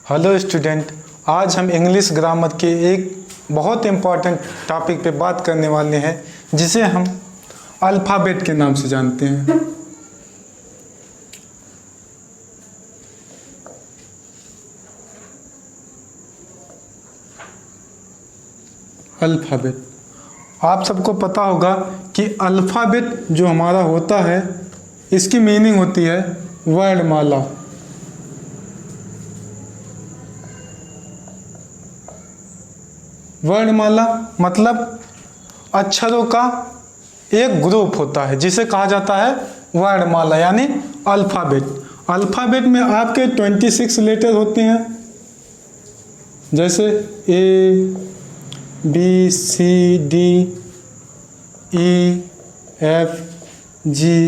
Hello student, आज हम English grammar के एक बहुत इम्पॉर्टेंट टॉपिक पे बात करने वाले हैं जिसे हम अल्फ़ाबेट के नाम से जानते हैं। अल्फ़ाबेट, आप सबको पता होगा कि अल्फ़ाबेट जो हमारा होता है इसकी मीनिंग होती है वर्णमाला। वर्णमाला मतलब अक्षरों का एक ग्रुप होता है जिसे कहा जाता है वर्णमाला यानी अल्फ़ाबेट। अल्फ़ाबेट में आपके 26 लेटर होते हैं, जैसे A B C D E F G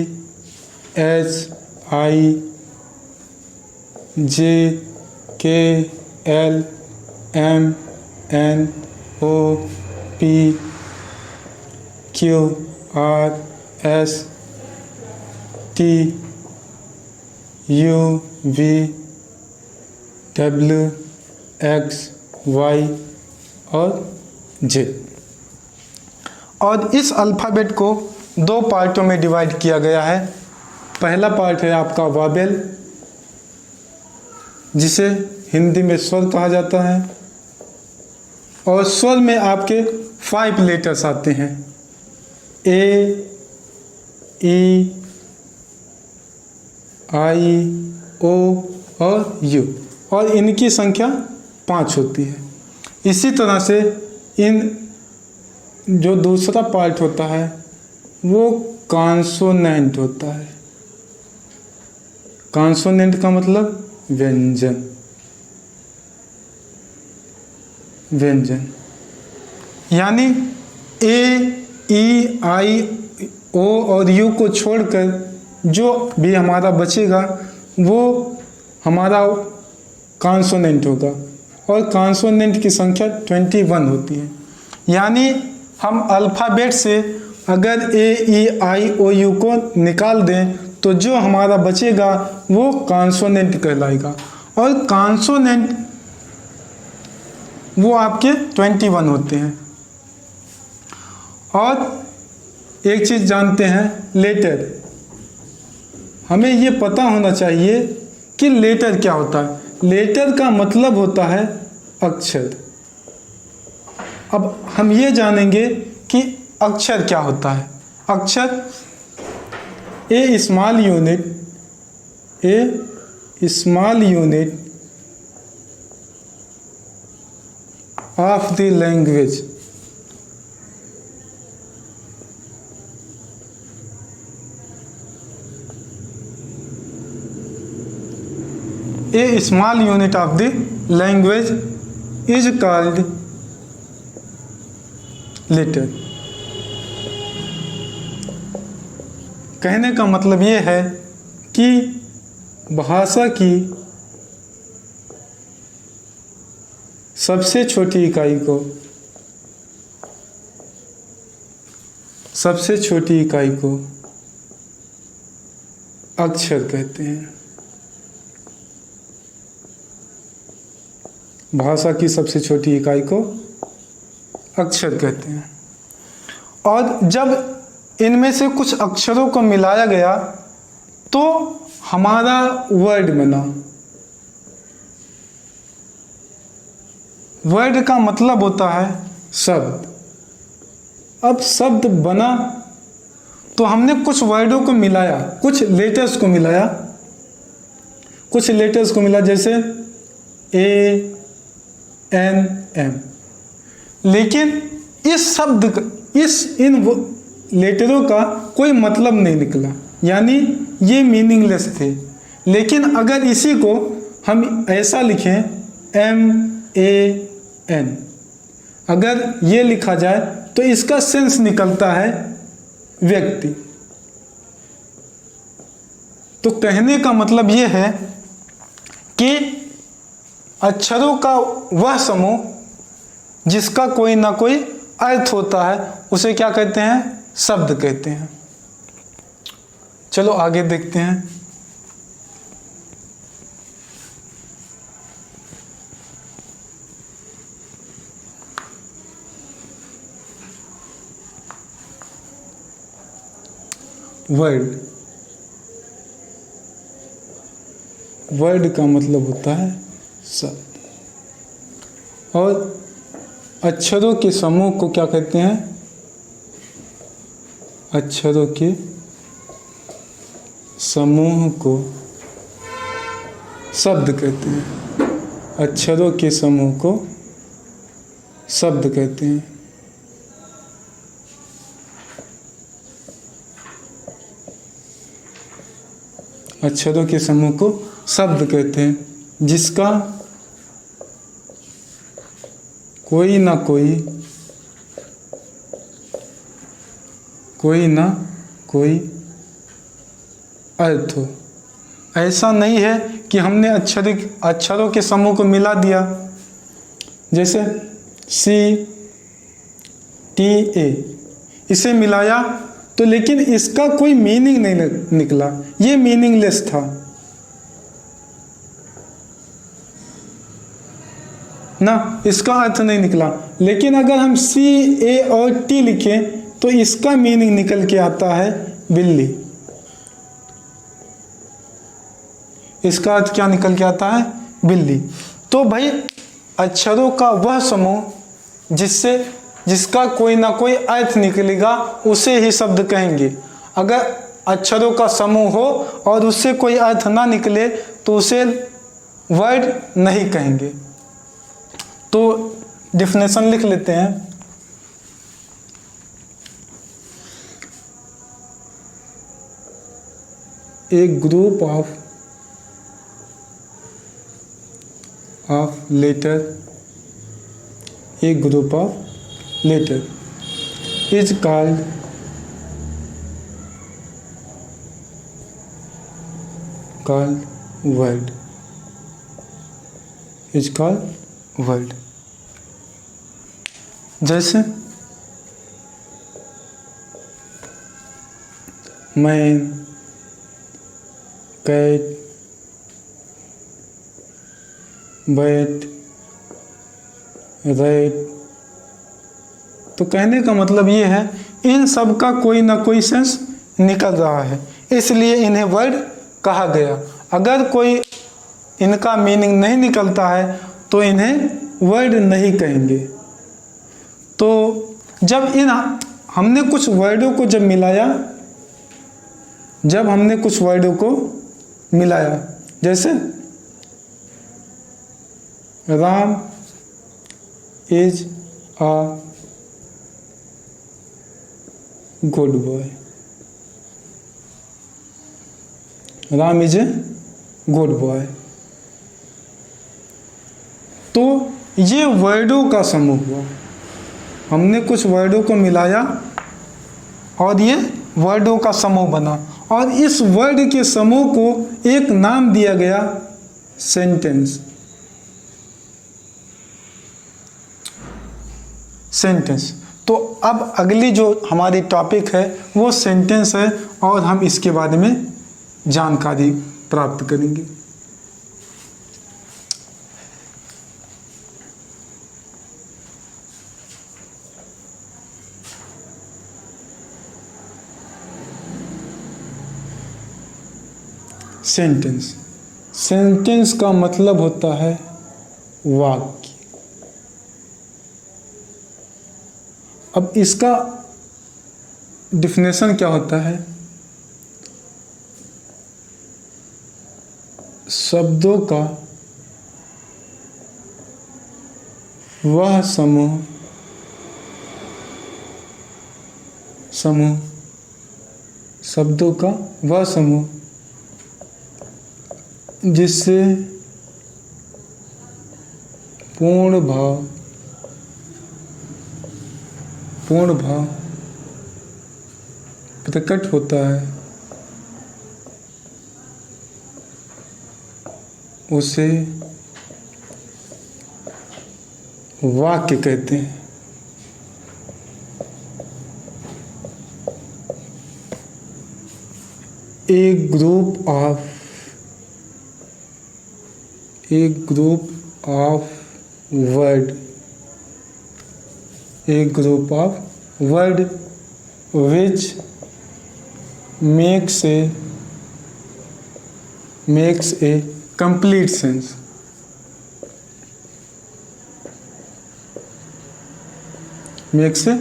H I J K L M N O P Q R S T U V W X Y और जेड। और इस अल्फ़ाबेट को दो पार्टों में डिवाइड किया गया है। पहला पार्ट है आपका वॉवेल, जिसे हिंदी में स्वर कहा जाता है, और स्वर में आपके 5 लेटर्स आते हैं, ए ई आई ओ और यू, और इनकी संख्या 5 होती है। इसी तरह से इन जो दूसरा पार्ट होता है वो कॉन्सोनेंट होता है। कॉन्सोनेंट का मतलब व्यंजन। व्यंजन यानी ए ई आई ओ और यू को छोड़कर जो भी हमारा बचेगा वो हमारा कॉन्सोनेंट होगा, और कॉन्सोनेंट की संख्या 21 होती है। यानी हम अल्फ़ाबेट से अगर ए ई आई ओ यू को निकाल दें तो जो हमारा बचेगा वो कॉन्सोनेंट कहलाएगा, और कॉन्सोनेंट वो आपके 21 होते हैं। और एक चीज़ जानते हैं, लेटर। हमें ये पता होना चाहिए कि लेटर क्या होता है। लेटर का मतलब होता है अक्षर। अब हम ये जानेंगे कि अक्षर क्या होता है। अक्षर a small unit of the language. A small unit of the language is called letter। कहने का मतलब ये है कि भाषा की सबसे छोटी इकाई को अक्षर कहते हैं। भाषा की सबसे छोटी इकाई को अक्षर कहते हैं। और जब इनमें से कुछ अक्षरों को मिलाया गया तो हमारा वर्ड बना। वर्ड का मतलब होता है शब्द। अब शब्द बना तो हमने कुछ वर्डों को मिलाया, कुछ लेटर्स को मिला, जैसे ए एन एम। लेकिन इन लेटरों का कोई मतलब नहीं निकला, यानी ये मीनिंगलेस थे। लेकिन अगर इसी को हम ऐसा लिखें एम ए एन, अगर ये लिखा जाए तो इसका सेंस निकलता है व्यक्ति। तो कहने का मतलब ये है कि अक्षरों का वह समूह जिसका कोई ना कोई अर्थ होता है उसे क्या कहते हैं? शब्द कहते हैं। चलो आगे देखते हैं। वर्ड। वर्ड का मतलब होता है शब्द। और अक्षरों के समूह को क्या कहते हैं? अक्षरों के समूह को शब्द कहते हैं। अक्षरों के समूह को शब्द कहते हैं। अक्षरों के समूह को शब्द कहते हैं, जिसका कोई ना कोई अर्थ हो। ऐसा नहीं है कि हमने अक्षरों के समूह को मिला दिया, जैसे CTA इसे मिलाया तो लेकिन इसका कोई मीनिंग नहीं निकला, ये मीनिंगलेस था ना, इसका अर्थ नहीं निकला। लेकिन अगर हम CA और T लिखें तो इसका मीनिंग निकल के आता है बिल्ली। इसका अर्थ क्या निकल के आता है? बिल्ली। तो भाई अक्षरों का वह समूह जिसका कोई ना कोई अर्थ निकलेगा उसे ही शब्द कहेंगे। अगर अक्षरों का समूह हो और उससे कोई अर्थ ना निकले तो उसे वर्ड नहीं कहेंगे। तो डेफिनेशन लिख लेते हैं। A group of letter, a group of letter is called word, is called word। जैसे मैन, कैट, बैट, रैट। तो कहने का मतलब ये है इन सब का कोई ना कोई सेंस निकल रहा है, इसलिए इन्हें वर्ड कहा गया। अगर कोई इनका मीनिंग नहीं निकलता है तो इन्हें वर्ड नहीं कहेंगे। तो जब हमने कुछ वर्डों को मिलाया, जैसे Ram is a good boy, Ram is a good boy. तो ये वर्डों का समूह हुआ। हमने कुछ वर्डों को मिलाया और ये वर्डों का समूह बना, और इस वर्ड के समूह को एक नाम दिया गया सेंटेंस। तो अब अगली जो हमारी टॉपिक है वो सेंटेंस है, और हम इसके बारे में जानकारी प्राप्त करेंगे। सेंटेंस का मतलब होता है वाक्य। अब इसका डिफिनेशन क्या होता है? शब्दों का वह समूह शब्दों का वह समूह जिससे पूर्ण भाव प्रकट होता है, उसे वाक्य कहते हैं। A group of word which makes a complete sense. Makes a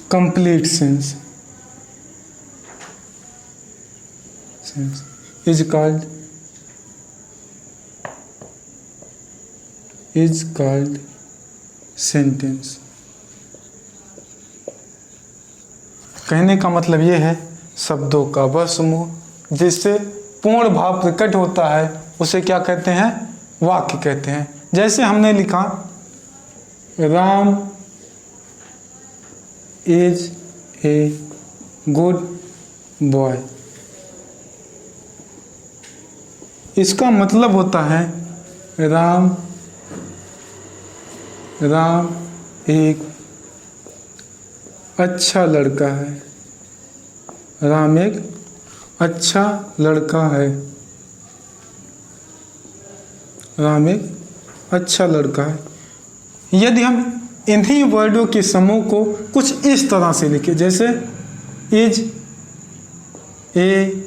complete sense. Is called sentence. कहने का मतलब ये है शब्दों का वह समूह जिससे पूर्ण भाव प्रकट होता है उसे क्या कहते हैं? वाक्य कहते हैं। जैसे हमने लिखा Ram is a good boy. इसका मतलब होता है राम एक अच्छा लड़का है। राम एक अच्छा लड़का है। राम एक अच्छा लड़का है। यदि हम इन्हीं वर्डों के समूह को कुछ इस तरह से लिखें, जैसे is a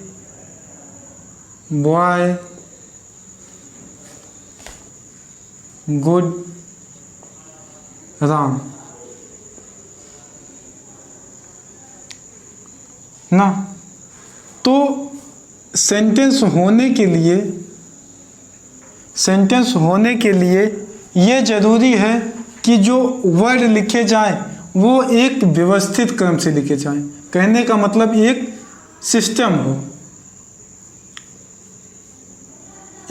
boy good Ram ना, तो सेंटेंस होने के लिए ये जरूरी है कि जो वर्ड लिखे जाएं वो एक व्यवस्थित क्रम से लिखे जाएं। कहने का मतलब एक सिस्टम हो,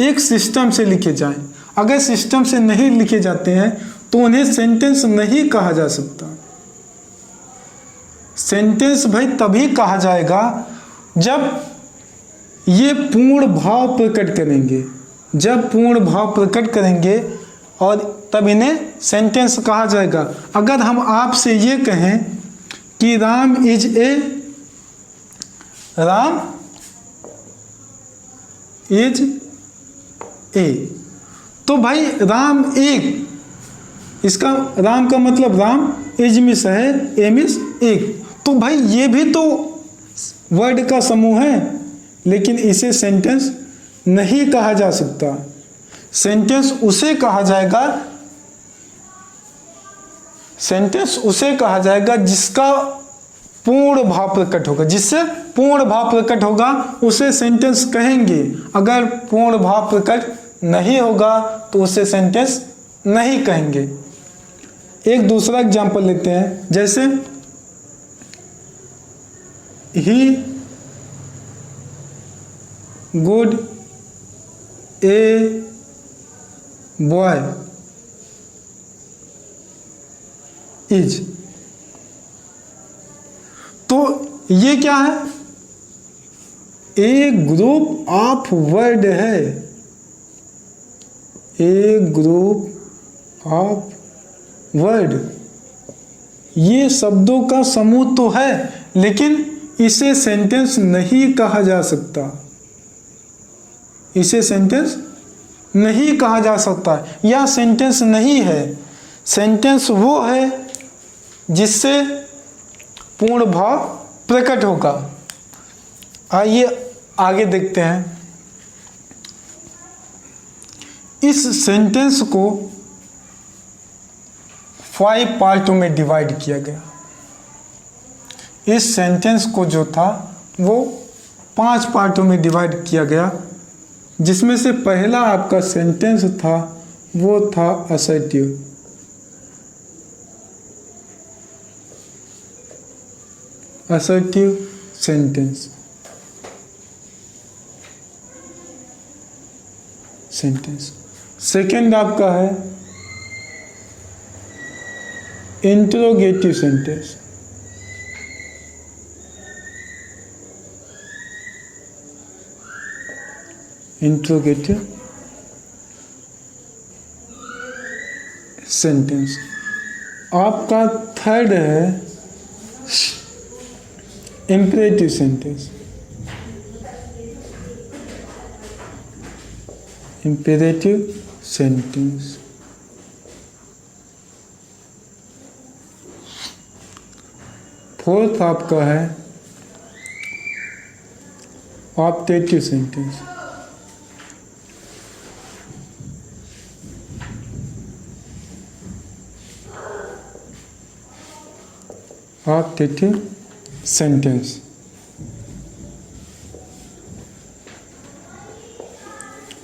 एक सिस्टम से लिखे जाएं। अगर सिस्टम से नहीं लिखे जाते हैं तो उन्हें सेंटेंस नहीं कहा जा सकता। सेंटेंस भाई तभी कहा जाएगा जब ये पूर्ण भाव प्रकट करेंगे, और तब इन्हें सेंटेंस कहा जाएगा। अगर हम आपसे ये कहें कि राम इज ए, तो भाई राम एक, इसका राम का मतलब राम इज मिस है, ए मिस एक, तो भाई ये भी तो वर्ड का समूह है, लेकिन इसे सेंटेंस नहीं कहा जा सकता। सेंटेंस उसे कहा जाएगा जिसका पूर्ण भाव प्रकट होगा, जिससे पूर्ण भाव प्रकट होगा उसे सेंटेंस कहेंगे। अगर पूर्ण भाव प्रकट नहीं होगा तो उसे सेंटेंस नहीं कहेंगे। एक दूसरा एग्जांपल लेते हैं, जैसे ही गुड ए बॉय इज, तो ये क्या है? एक ग्रुप ऑफ वर्ड है, एक ग्रुप ऑफ वर्ड, ये शब्दों का समूह तो है, लेकिन इसे सेंटेंस नहीं कहा जा सकता। इसे सेंटेंस नहीं कहा जा सकता। यह सेंटेंस नहीं है। सेंटेंस वो है जिससे पूर्ण भाव प्रकट होगा। आइए आगे देखते हैं। इस सेंटेंस को 5 पार्टों में डिवाइड किया गया। इस सेंटेंस को जो था वो 5 पार्टों में डिवाइड किया गया, जिसमें से पहला आपका सेंटेंस था वो था असर्टिव। Assertive sentence. सेकंड आपका है इंट्रोगेटिव सेंटेंस। Interrogative sentence. आपका थर्ड है imperative sentence. Imperative sentence. Fourth आपका है ऑप्टेटिव सेंटेंस। Optative sentence.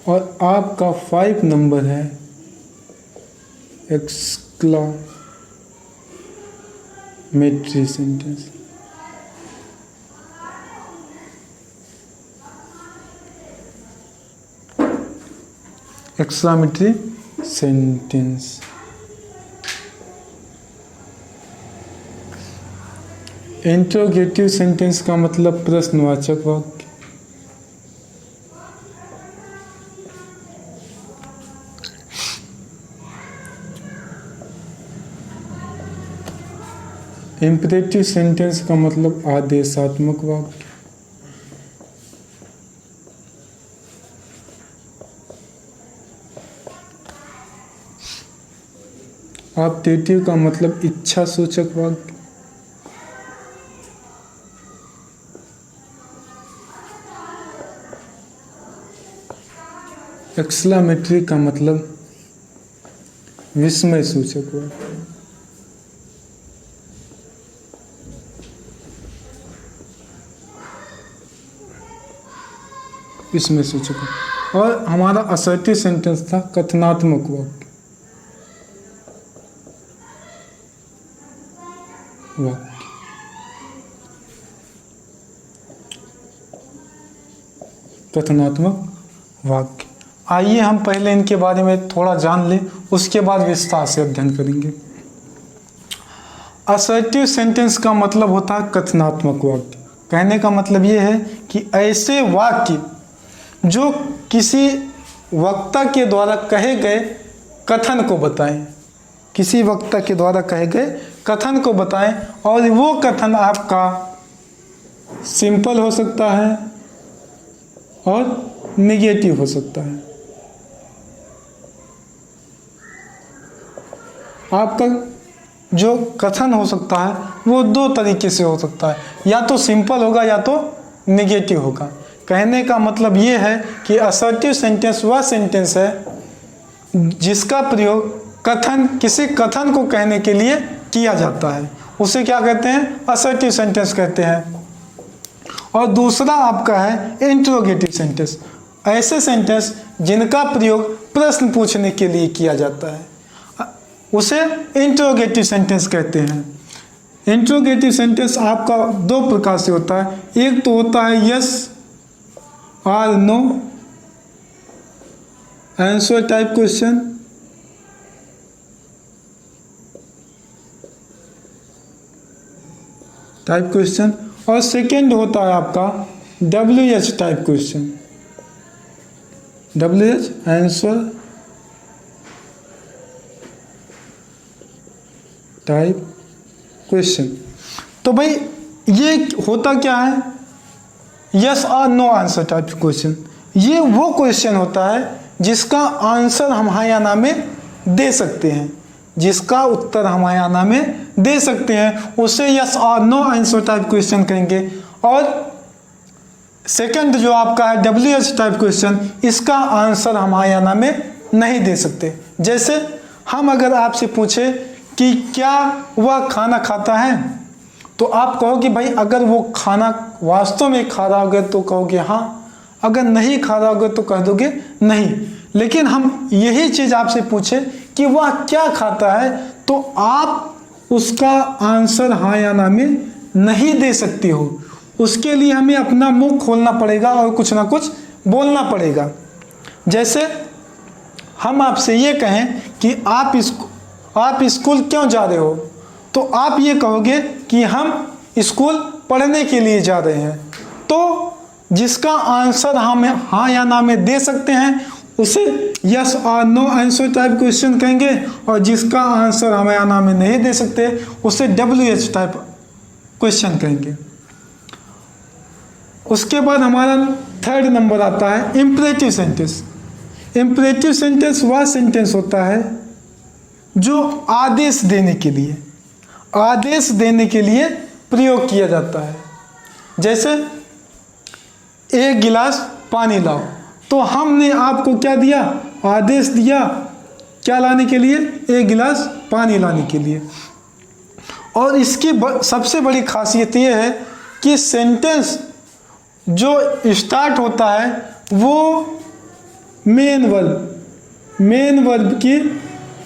और आपका 5 नंबर है exclamatory sentence. Exclamatory sentence. Interrogative sentence का मतलब प्रश्नवाचक वाक्य। इम्परेटिव सेंटेंस का मतलब आदेशात्मक वाक्य। ऑप्टेटिव का मतलब इच्छा सूचक वाक्य। एक्सक्लामेटरी का मतलब विस्मय सूचक वाक्य। इसमें सूचक। और हमारा असर्टिव सेंटेंस था कथनात्मक वाक्य। कथनात्मक वाक्य। आइए हम पहले इनके बारे में थोड़ा जान लें, उसके बाद विस्तार से अध्ययन करेंगे। असर्टिव सेंटेंस का मतलब होता है कथनात्मक वाक्य। कहने का मतलब ये है कि ऐसे वाक्य जो किसी वक्ता के द्वारा कहे गए कथन को बताएं, किसी वक्ता के द्वारा कहे गए कथन को बताएं, और वो कथन आपका सिंपल हो सकता है और नेगेटिव हो सकता है। आपका जो कथन हो सकता है वो 2 तरीके से हो सकता है, या तो सिंपल होगा या तो नेगेटिव होगा। कहने का मतलब ये है कि असर्टिव सेंटेंस वह सेंटेंस है जिसका प्रयोग कथन, किसी कथन को कहने के लिए किया जाता है, उसे क्या कहते हैं? असर्टिव सेंटेंस कहते हैं। और दूसरा आपका है इंट्रोगेटिव सेंटेंस, ऐसे सेंटेंस जिनका प्रयोग प्रश्न पूछने के लिए किया जाता है, उसे इंट्रोगेटिव सेंटेंस कहते हैं। इंट्रोगेटिव सेंटेंस आपका 2 प्रकार से होता है। एक तो होता है यस और नो आंसर टाइप क्वेश्चन, और सेकेंड होता है आपका WH type question, WH answer type question. तो भाई ये होता क्या है? यस और नो आंसर टाइप क्वेश्चन, ये वो क्वेश्चन होता है जिसका आंसर हम हाँ या ना में दे सकते हैं, जिसका उत्तर हम हाँ या ना में दे सकते हैं, उसे यस और नो आंसर टाइप क्वेश्चन कहेंगे। और सेकंड जो आपका है WH टाइप क्वेश्चन, इसका आंसर हम हाँ या ना में नहीं दे सकते। जैसे हम अगर आपसे पूछे कि क्या वह खाना खाता है, तो आप कहोगे भाई अगर वो खाना वास्तव में खा रहा होगा तो कहोगे हाँ, अगर नहीं खा रहा होगा तो कह दोगे नहीं। लेकिन हम यही चीज़ आपसे पूछे कि वह क्या खाता है, तो आप उसका आंसर हाँ या ना में नहीं दे सकते हो। उसके लिए हमें अपना मुंह खोलना पड़ेगा और कुछ ना कुछ बोलना पड़ेगा। जैसे हम आपसे ये कहें कि आप स्कूल क्यों जा रहे हो, तो आप ये कहोगे कि हम स्कूल पढ़ने के लिए जा रहे हैं। तो जिसका आंसर हम हाँ या ना में दे सकते हैं उसे यस और नो आंसर टाइप क्वेश्चन कहेंगे, और जिसका आंसर हम या ना में नहीं दे सकते उसे WH टाइप क्वेश्चन कहेंगे। उसके बाद हमारा 3rd नंबर आता है इम्परेटिव सेंटेंस। इम्परेटिव सेंटेंस वह सेंटेंस होता है जो आदेश देने के लिए प्रयोग किया जाता है। जैसे एक गिलास पानी लाओ, तो हमने आपको क्या दिया, आदेश दिया क्या लाने के लिए, एक गिलास पानी लाने के लिए। और इसकी सबसे बड़ी खासियत ये है कि सेंटेंस जो स्टार्ट होता है वो मेन वर्ब की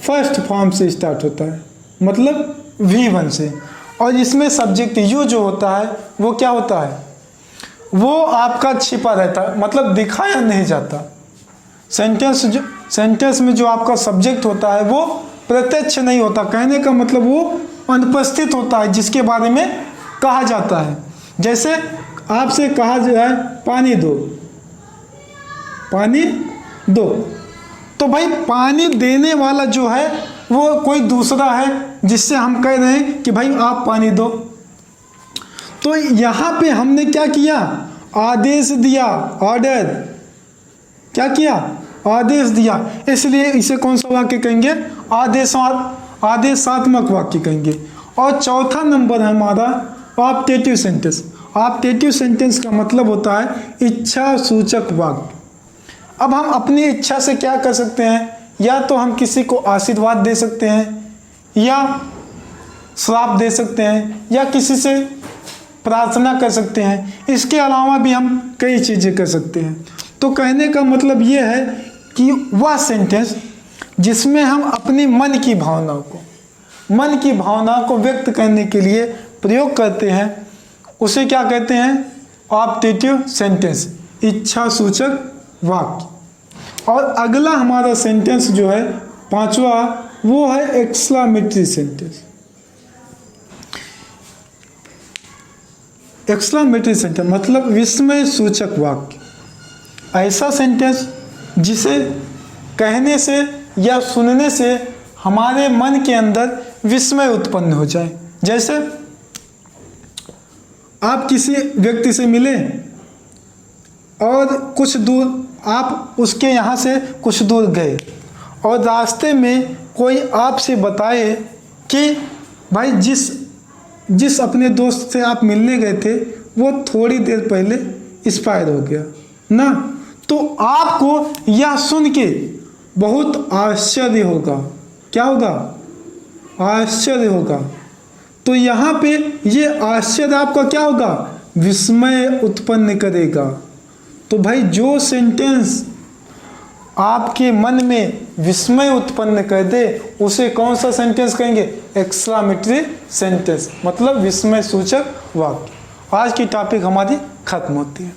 फर्स्ट फॉर्म से स्टार्ट होता है, मतलब V1 से। और इसमें सब्जेक्ट यू जो होता है वो क्या होता है, वो आपका छिपा रहता है, मतलब दिखाया नहीं जाता। सेंटेंस में जो आपका सब्जेक्ट होता है वो प्रत्यक्ष नहीं होता, कहने का मतलब वो अनुपस्थित होता है, जिसके बारे में कहा जाता है। जैसे आपसे कहा जाए पानी दो, पानी दो, तो भाई पानी देने वाला जो है वो कोई दूसरा है जिससे हम कह रहे हैं कि भाई आप पानी दो। तो यहाँ पे हमने क्या किया, आदेश दिया, ऑर्डर, क्या किया, आदेश दिया, इसलिए इसे कौन सा वाक्य कहेंगे, आदेशात्मक वाक्य कहेंगे। और चौथा नंबर है हमारा ऑप्टेटिव सेंटेंस। ऑप्टेटिव सेंटेंस का मतलब होता है इच्छा सूचक वाक्य। अब हम अपनी इच्छा से क्या कर सकते हैं, या तो हम किसी को आशीर्वाद दे सकते हैं, या श्राप दे सकते हैं, या किसी से प्रार्थना कर सकते हैं। इसके अलावा भी हम कई चीज़ें कर सकते हैं। तो कहने का मतलब ये है कि वह सेंटेंस जिसमें हम अपनी मन की भावना को व्यक्त करने के लिए प्रयोग करते हैं उसे क्या कहते हैं, ऑप्टेटिव सेंटेंस, इच्छा सूचक वाक्य। और अगला हमारा सेंटेंस जो है पांचवा, वो है एक्सक्लेमेटरी सेंटेंस। एक्सक्लेमेटरी सेंटेंस मतलब विस्मय सूचक वाक्य। ऐसा सेंटेंस जिसे कहने से या सुनने से हमारे मन के अंदर विस्मय उत्पन्न हो जाए। जैसे आप किसी व्यक्ति से मिले और कुछ दूर आप उसके यहाँ से कुछ दूर गए और रास्ते में कोई आपसे बताए कि भाई जिस अपने दोस्त से आप मिलने गए थे वो थोड़ी देर पहले एक्सपायर हो गया ना, तो आपको यह सुन के बहुत आश्चर्य होगा। क्या होगा, आश्चर्य होगा। तो यहाँ पे ये आश्चर्य आपका क्या होगा, विस्मय उत्पन्न करेगा। तो भाई जो सेंटेंस आपके मन में विस्मय उत्पन्न कर दे उसे कौन सा सेंटेंस कहेंगे, एक्सक्लेमेटरी सेंटेंस, मतलब विस्मय सूचक वाक्य। आज की टॉपिक हमारी खत्म होती है।